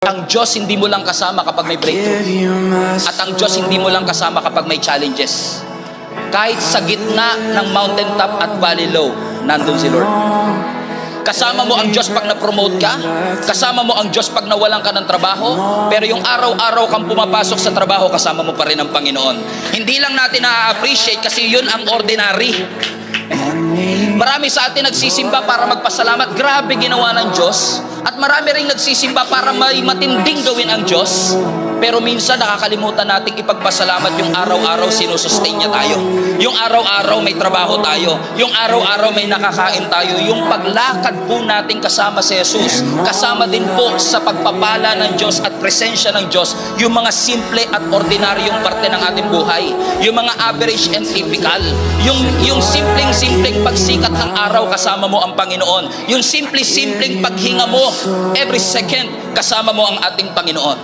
Ang Diyos hindi mo lang kasama kapag may breakthrough. At ang Diyos hindi mo lang kasama kapag may challenges. Kahit sa gitna ng mountaintop at valley low, nandun si Lord. Kasama mo ang Diyos pag na-promote ka. Kasama mo ang Diyos pag nawalan ka ng trabaho. Pero yung araw-araw kang pumapasok sa trabaho, kasama mo pa rin ang Panginoon. Hindi lang natin na-appreciate kasi yun ang ordinary. Marami sa atin nagsisimba para magpasalamat. Grabe ginawa ng Diyos. At marami rin nagsisimba para may matinding gawin ang Diyos. Pero minsan nakakalimutan nating ipagpasalamat yung araw-araw sinusustain niya tayo. Yung araw-araw may trabaho tayo. Yung araw-araw may nakakain tayo. Yung paglakad po natin kasama si Jesus, kasama din po sa pagpapala ng Diyos at presensya ng Diyos, yung mga simple at ordinaryong parte ng ating buhay. Yung mga average and typical. Yung simpleng pagsikat ng araw, kasama mo ang Panginoon. Yung simpleng paghinga mo, every second, kasama mo ang ating Panginoon.